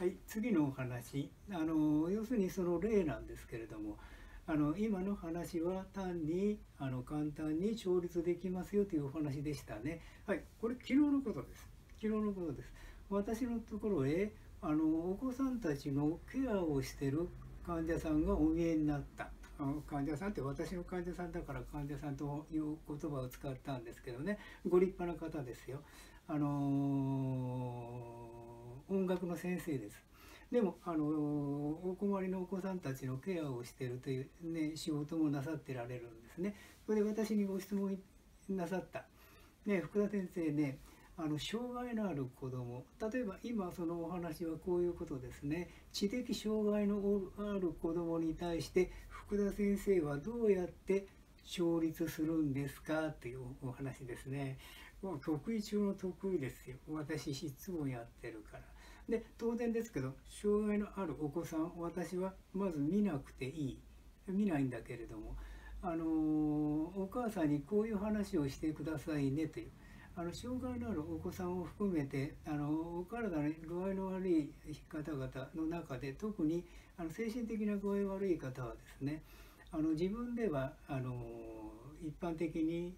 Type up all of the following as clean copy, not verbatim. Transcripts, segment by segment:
はい、次のお話、要するにその例なんですけれども、今の話は単に簡単に調律できますよというお話でしたね。はい、これ昨日のことです。昨日のことです。私のところへお子さんたちのケアをしている患者さんがお見えになった。患者さんって私の患者さんだから患者さんという言葉を使ったんですけどね、ご立派な方ですよ。音楽の先生です。でもお困りのお子さんたちのケアをしているという、ね、仕事もなさってられるんですね。それで私にご質問なさった、ね、福田先生ね、障害のある子ども、例えば今そのお話はこういうことですね。知的障害のある子どもに対して福田先生はどうやって調律するんですかっていうお話ですね。もう得意中の得意ですよ。私いつもやってるから。で当然ですけど、障害のあるお子さん、私はまず見なくていい、見ないんだけれども、お母さんにこういう話をしてくださいねという、障害のあるお子さんを含めてお体に具合の悪い方々の中で、特に精神的な具合悪い方はですね、自分では一般的に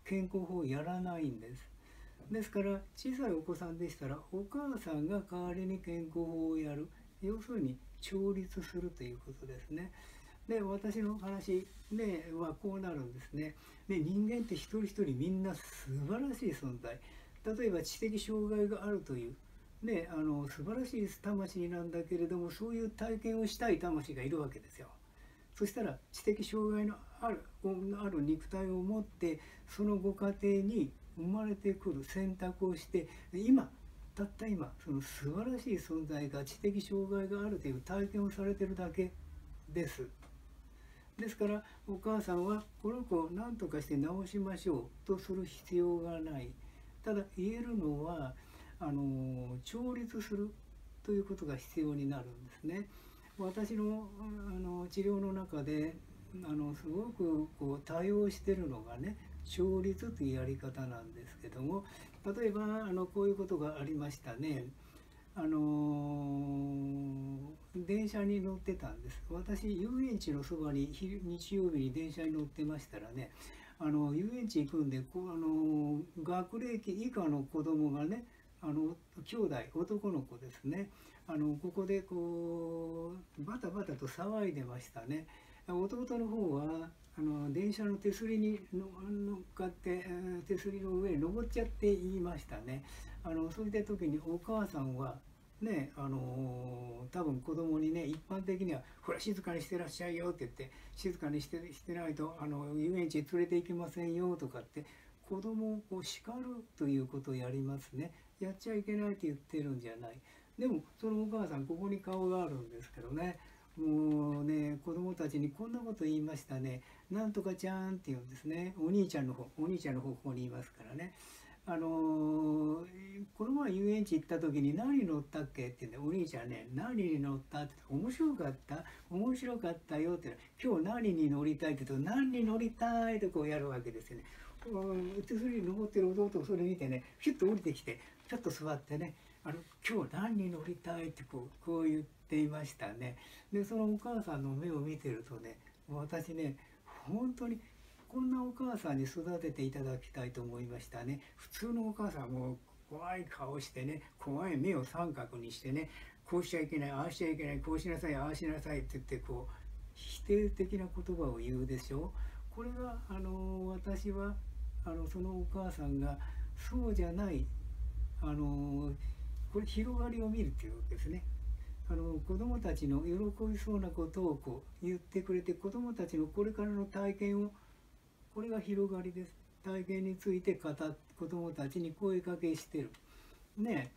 健康法をやらないんです。ですから小さいお子さんでしたらお母さんが代わりに健康法をやる、要するに調律するということですね。で私の話、ね、はこうなるんですね。で人間って一人一人みんな素晴らしい存在、例えば知的障害があるという、ね、素晴らしい魂なんだけれども、そういう体験をしたい魂がいるわけですよ。そしたら知的障害のある肉体を持って、そのご家庭に生まれてくる選択をして、たった今その素晴らしい存在が知的障害があるという体験をされてるだけです。ですからお母さんはこの子を何とかして治しましょうとする必要がない。ただ言えるのは調律するということが必要になるんですね。私の治療の中ですごくこう多用してるのがね、調律というやり方なんですけども、例えばこういうことがありましたね。電車に乗ってたんです。私遊園地のそばに日曜日に電車に乗ってましたらね、遊園地行くんで学齢期以下の子供がね、兄弟男の子ですね、ここでこうバタバタと騒いでましたね。弟の方は電車の手すりに乗っかって手すりの上に登っちゃって言いましたね。そういった時にお母さんはね、多分子供にね、一般的には「ほら静かにしてらっしゃいよ」って言って、静かにしてないと遊園地に連れて行けませんよとかって子供をこう叱るということをやりますね。やっちゃいけないって言ってるんじゃない。でもそのお母さんここに顔があるんですけどね、もうね、子供たちにこんなこと言いましたね。なんとかちゃんって言うんですね。お兄ちゃんの方ここにいますからね。この前遊園地行った時に何に乗ったっけって言うんで、お兄ちゃんね、何に乗ったって、面白かった面白かったよって、今日何に乗りたいって言うと、何に乗りたいとこうやるわけですよね。手すりに登ってる弟をそれ見てね、ヒュッと降りてきて、ちょっと座ってね、今日何に乗りたいってこう言っていましたね。で、そのお母さんの目を見てるとね、私ね、本当にこんなお母さんに育てていただきたいと思いましたね。普通のお母さんはもう怖い顔してね、怖い目を三角にしてね、こうしちゃいけない、ああしちゃいけない、こうしなさい、ああしなさいって言って否定的な言葉を言うでしょ。これが私はそのお母さんがそうじゃない、これ広がりを見るっていうわけですね。子どもたちの喜びそうなことをこう言ってくれて、子どもたちのこれからの体験を、これが広がりです。体験について子どもたちに声かけしてるね。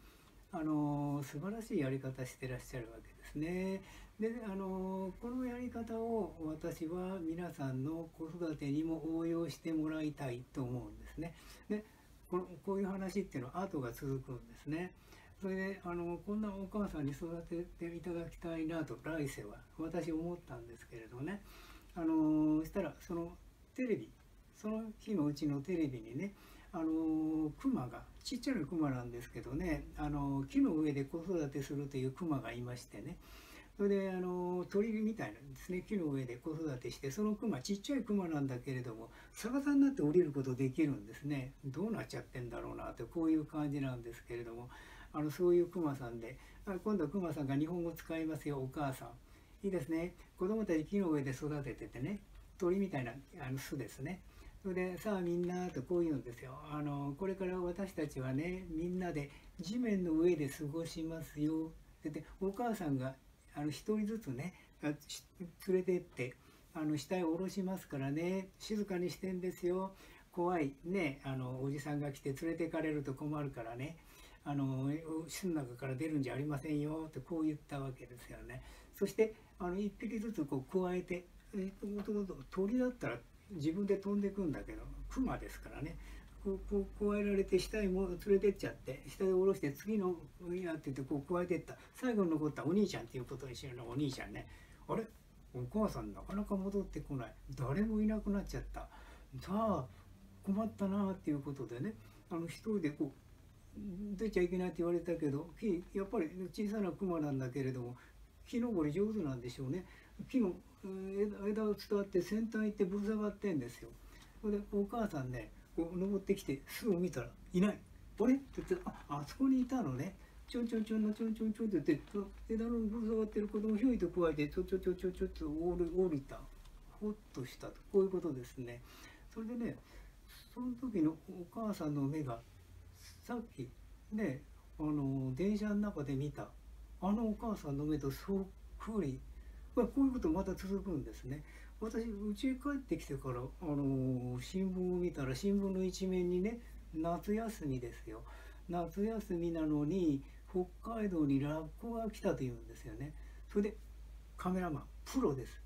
素晴らしいやり方してらっしゃるわけですね。でこのやり方を私は皆さんの子育てにも応用してもらいたいと思うんですね。でこういう話っていうのは後が続くんですね。それでこんなお母さんに育てていただきたいなと来世は私思ったんですけれどね。そしたらそのテレビ、その日のうちのテレビにね、クマがちっちゃなクマなんですけどね、木の上で子育てするというクマがいましてね、それで鳥みたいなんですね、木の上で子育てして、そのクマちっちゃいクマなんだけれども逆さになって降りることできるんですね。どうなっちゃってんだろうなってこういう感じなんですけれども、そういうクマさんで、今度はクマさんが日本語使いますよ。お母さんいいですね。子供たち木の上で育てててね、鳥みたいな巣ですね。それでさあみんなとこう言うんですよ。これから私たちはねみんなで地面の上で過ごしますよ。でお母さんが一人ずつね連れてって下へ下ろしますからね、静かにしてんですよ。怖いねおじさんが来て連れてかれると困るからね、巣の中から出るんじゃありませんよってこう言ったわけですよね。そして一匹ずつこう加えて、もともと鳥だったら自分で飛んでくんだけどクマですからね、こう加えられて下へも連れてっちゃって下へ下ろして次のやって言ってこう加えてった、最後に残ったお兄ちゃんっていうことにしるのお兄ちゃんね、あれお母さんなかなか戻ってこない、誰もいなくなっちゃった、さあ困ったなっていうことでね、一人でこう出ちゃいけないって言われたけどやっぱり小さなクマなんだけれども木登り上手なんでしょうね。木の枝を伝わって先端行ってぶら下がってんですよ。それでお母さんねこう登ってきてすぐ見たらいない。あれって言ってあそこにいたのね。ちょんちょんちょんのちょんちょんちょんって言って枝のぶら下がってる子供をひょいと加えてちょっと降りた。ほっとしたとこういうことですね。それでねその時のお母さんの目がさっきね電車の中で見たお母さんの目とそっくり、こういうことまた続くんですね。私家へ帰ってきてから新聞を見たら新聞の一面にね夏休みですよ、夏休みなのに北海道にラッコが来たというんですよね。それでカメラマンプロです。